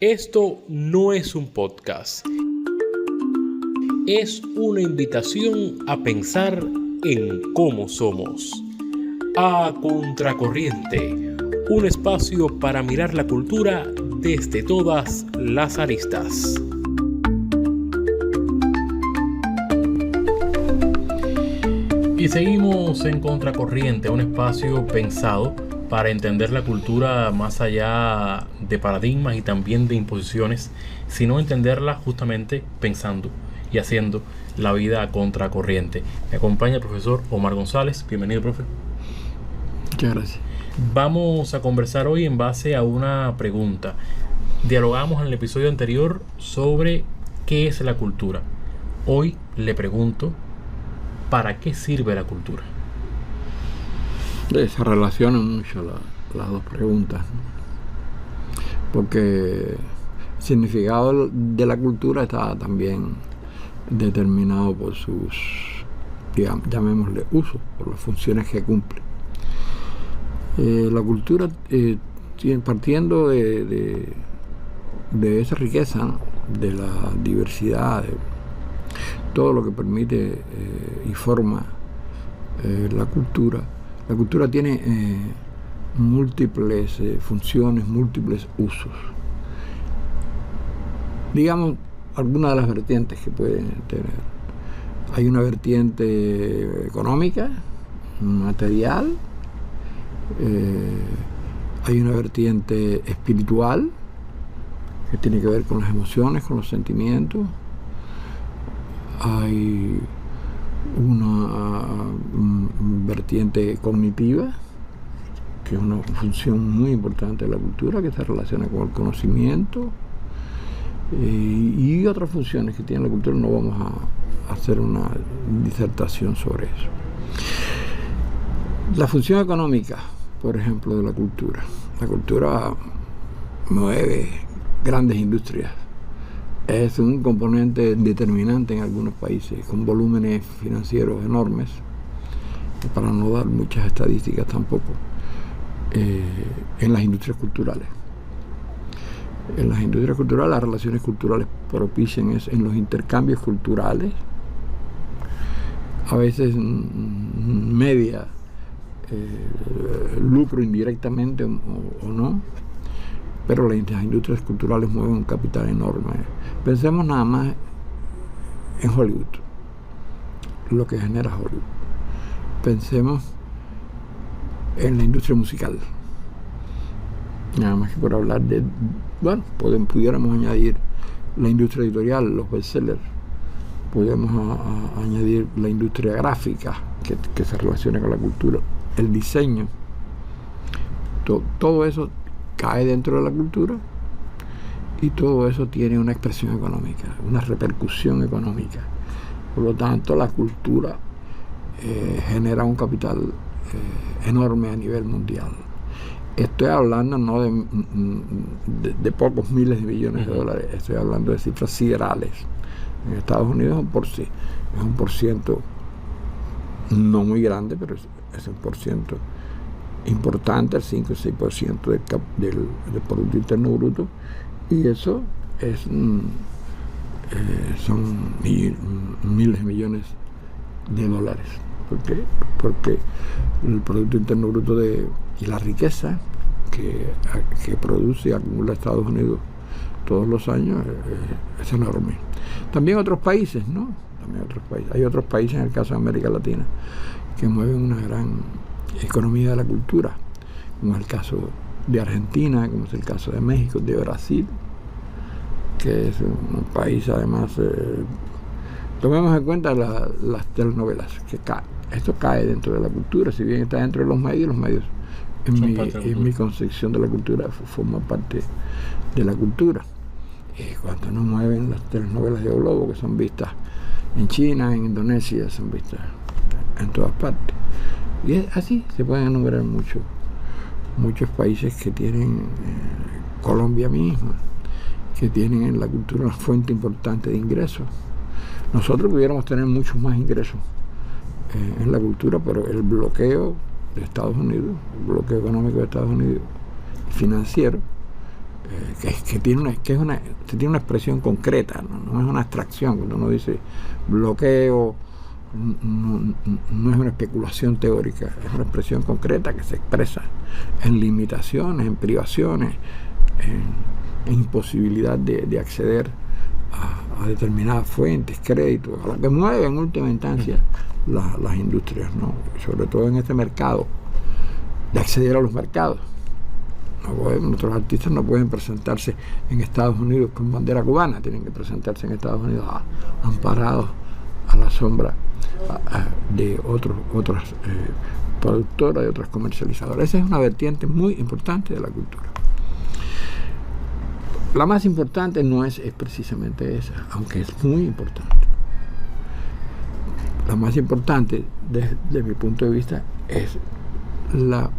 Esto no es un podcast. Es una invitación a pensar en cómo somos. A Contracorriente, un espacio para mirar la cultura desde todas las aristas. Y seguimos en Contracorriente, un espacio pensado para entender la cultura más allá de paradigmas y también de imposiciones, sino entenderla justamente pensando y haciendo la vida a contracorriente. Me acompaña el profesor Omar González. Bienvenido, profe. Muchas gracias. Vamos a conversar hoy en base a una pregunta. Dialogamos en el episodio anterior sobre qué es la cultura. Hoy le pregunto, ¿para qué sirve la cultura? Se relacionan mucho las dos preguntas, ¿no? Porque el significado de la cultura está también determinado por sus, digamos, llamémosle usos, por las funciones que cumple. La cultura, partiendo de esa riqueza, ¿no?, de la diversidad, de todo lo que permite y forma la cultura tiene múltiples funciones, múltiples usos. Digamos, algunas de las vertientes que pueden tener. Hay una vertiente económica, material, hay una vertiente espiritual, que tiene que ver con las emociones, con los sentimientos. Hay una vertiente cognitiva, que es una función muy importante de la cultura, que se relaciona con el conocimiento, y otras funciones que tiene la cultura. No vamos a hacer una disertación sobre eso. La función económica, por ejemplo, de la cultura. La cultura mueve grandes industrias. Es un componente determinante en algunos países, con volúmenes financieros enormes, para no dar muchas estadísticas tampoco, en las industrias culturales. En las industrias culturales, las relaciones culturales propician en los intercambios culturales, a veces media lucro indirectamente o no, pero las industrias culturales mueven un capital enorme. Pensemos nada más en Hollywood, lo que genera Hollywood. Pensemos en la industria musical. Nada más que por hablar de, bueno, pudiéramos añadir la industria editorial, los bestsellers, podemos añadir la industria gráfica, que se relaciona con la cultura, el diseño. Todo eso cae dentro de la cultura, y todo eso tiene una expresión económica, una repercusión económica. Por lo tanto, la cultura genera un capital enorme a nivel mundial. Estoy hablando no de pocos miles de millones de dólares, estoy hablando de cifras siderales. En Estados Unidos es un por ciento no muy grande, pero es un por ciento importante, el 5 o 6% del Producto Interno Bruto, y eso son miles de millones de dólares. ¿Por qué? Porque el Producto Interno Bruto y la riqueza que produce y acumula Estados Unidos todos los años es enorme. También otros países, ¿no? Hay otros países, en el caso de América Latina, que mueven una gran economía de la cultura, como es el caso de Argentina, como es el caso de México, de Brasil, que es un país, además, tomemos en cuenta las telenovelas, esto cae dentro de la cultura, si bien está dentro de los medios en mi concepción de la cultura forma parte de la cultura. Cuando no mueven las telenovelas de Globo, que son vistas en China, en Indonesia, son vistas en todas partes. Y es así, se pueden enumerar muchos países que tienen, Colombia misma, que tienen en la cultura una fuente importante de ingresos. Nosotros pudiéramos tener muchos más ingresos en la cultura, pero el bloqueo de Estados Unidos, el bloqueo económico de Estados Unidos, financiero, que tiene una expresión concreta, no es una abstracción. Cuando uno dice bloqueo, no es una especulación teórica, es una expresión concreta que se expresa en limitaciones, en privaciones, en imposibilidad de acceder a determinadas fuentes, créditos, a lo que mueve en última instancia las industrias, ¿no? Sobre todo en este mercado, de acceder a los mercados. Nuestros artistas no pueden presentarse en Estados Unidos con bandera cubana, tienen que presentarse en Estados Unidos amparados a la sombra de otras productoras, de otras comercializadoras. Esa es una vertiente muy importante de la cultura. La más importante no es precisamente esa, aunque es muy importante. La más importante, desde mi punto de vista, es la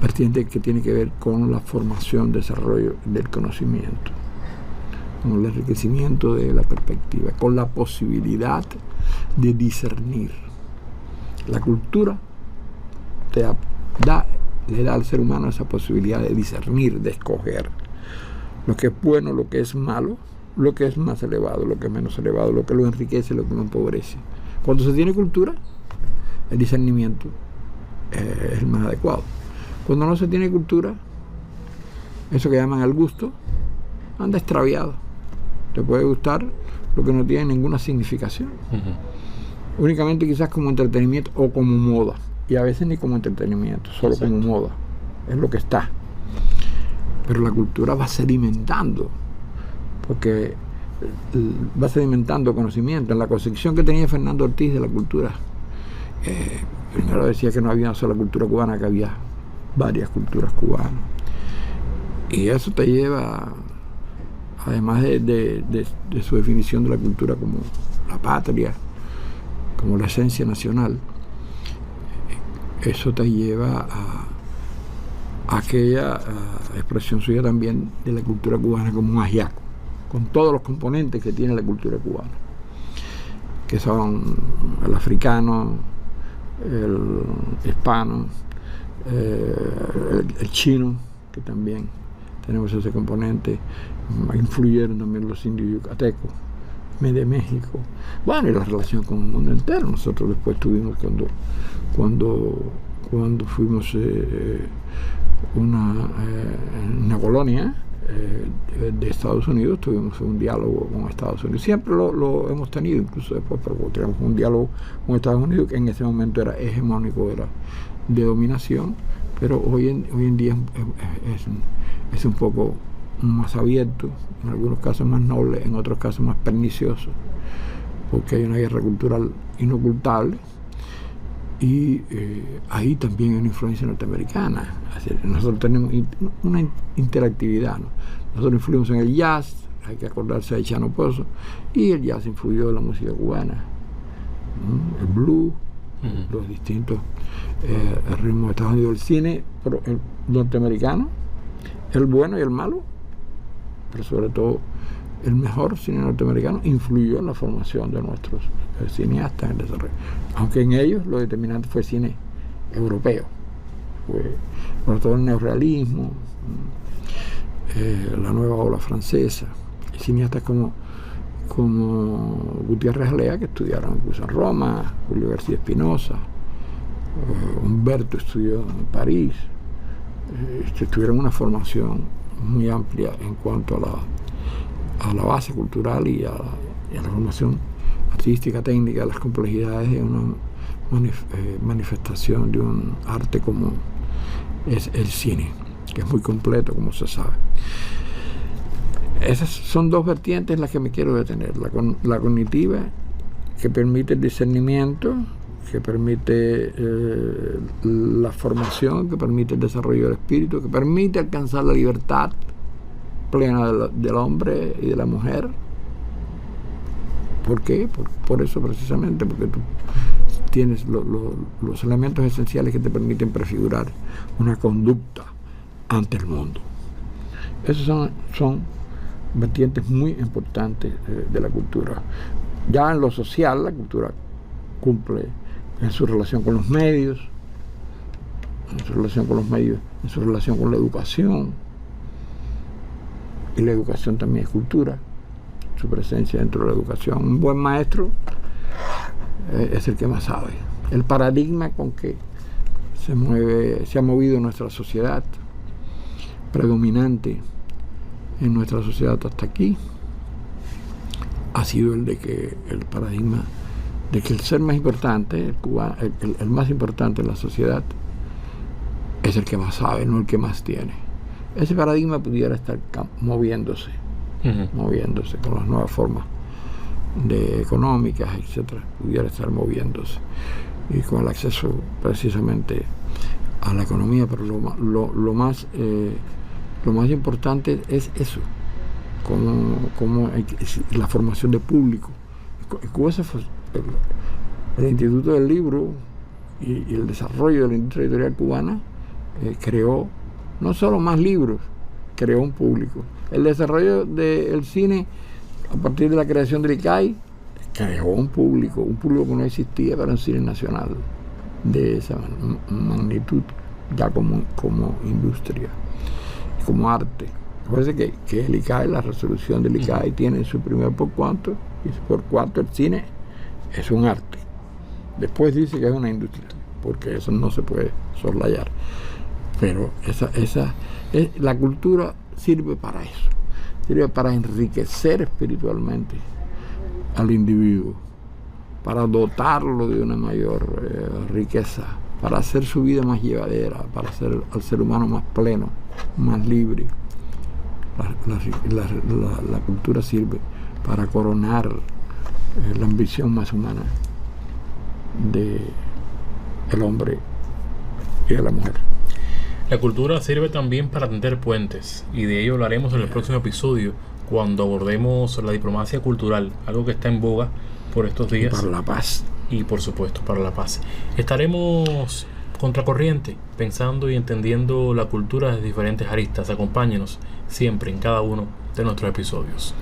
vertiente que tiene que ver con la formación, desarrollo del conocimiento, con el enriquecimiento de la perspectiva, con la posibilidad de discernir. La cultura le da al ser humano esa posibilidad de discernir, de escoger lo que es bueno, lo que es malo, lo que es más elevado, lo que es menos elevado, lo que lo enriquece, lo que lo empobrece. Cuando se tiene cultura, el discernimiento es el más adecuado. Cuando no se tiene cultura, eso que llaman el gusto, anda extraviado. Te puede gustar lo que no tiene ninguna significación. Únicamente quizás como entretenimiento o como moda. Y a veces ni como entretenimiento, solo como moda. Es lo que está. Pero la cultura va sedimentando, porque va sedimentando conocimiento. En la concepción que tenía Fernando Ortiz de la cultura, primero decía que no había una sola cultura cubana, que había varias culturas cubanas. Y eso te lleva, además de su definición de la cultura como la patria, como la esencia nacional, eso te lleva a aquella expresión suya también de la cultura cubana como un ajiaco, con todos los componentes que tiene la cultura cubana, que son el africano, el hispano, el chino, que también tenemos ese componente. Influyeron también los indios yucatecos de México, bueno, y la relación con el mundo entero. Nosotros después tuvimos, cuando fuimos una colonia de Estados Unidos, tuvimos un diálogo con Estados Unidos. Siempre lo hemos tenido, incluso después, pero teníamos un diálogo con Estados Unidos que en ese momento era hegemónico, era de dominación, pero hoy en día es un poco más abierto, en algunos casos más noble, en otros casos más pernicioso, porque hay una guerra cultural inocultable. Y ahí también hay una influencia norteamericana. Nosotros tenemos una interactividad, ¿no? Nosotros influimos en el jazz, hay que acordarse de Chano Pozo, y el jazz influyó en la música cubana, el blues, los distintos ritmos de Estados Unidos, el cine el norteamericano, el bueno y el malo, pero sobre todo el mejor cine norteamericano influyó en la formación de nuestros cineastas en el desarrollo, aunque en ellos lo determinante fue cine europeo, por todo el neorrealismo, la nueva ola francesa, cineastas como Gutiérrez Alea, que estudiaron incluso en Roma, Julio García Espinosa, Humberto estudió en París, tuvieron una formación muy amplia en cuanto a la base cultural y a la formación artística, técnica, las complejidades de una manifestación de un arte como es el cine, que es muy completo, como se sabe. Esas son dos vertientes en las que me quiero detener: la cognitiva, que permite el discernimiento, que permite la formación, que permite el desarrollo del espíritu, que permite alcanzar la libertad plena del hombre y de la mujer. ¿Por qué? Por eso precisamente, porque tú tienes los elementos esenciales que te permiten prefigurar una conducta ante el mundo. Esos son vertientes muy importantes de la cultura. Ya en lo social, la cultura cumple en su relación con los medios, en su relación con la educación, y la educación también es cultura, su presencia dentro de la educación. Un buen maestro es el que más sabe. El paradigma con que se ha movido nuestra sociedad, predominante en nuestra sociedad hasta aquí, ha sido el de que el paradigma de que el ser más importante, el más importante en la sociedad, es el que más sabe, no el que más tiene. Ese paradigma pudiera estar moviéndose con las nuevas formas económicas, etcétera, pudiera estar moviéndose, y con el acceso precisamente a la economía. Pero lo más importante es eso, como la formación de público. El Instituto del Libro y el desarrollo de la industria editorial cubana creó no solo más libros, creó un público. El desarrollo del cine a partir de la creación del ICAI creó un público que no existía para un cine nacional de esa magnitud, ya como industria, como arte. Parece que el ICAI, la resolución del ICAI, tiene su primer por cuanto, y por cuanto el cine es un arte. Después dice que es una industria, porque eso no se puede soslayar. Pero la cultura sirve para eso, sirve para enriquecer espiritualmente al individuo, para dotarlo de una mayor riqueza, para hacer su vida más llevadera, para hacer al ser humano más pleno, más libre. La cultura sirve para coronar la ambición más humana del hombre y de la mujer. La cultura sirve también para tender puentes, y de ello hablaremos en el próximo episodio, cuando abordemos la diplomacia cultural, algo que está en boga por estos días. Para la paz. Y por supuesto, para la paz. Estaremos contracorriente, pensando y entendiendo la cultura de diferentes aristas. Acompáñenos siempre en cada uno de nuestros episodios.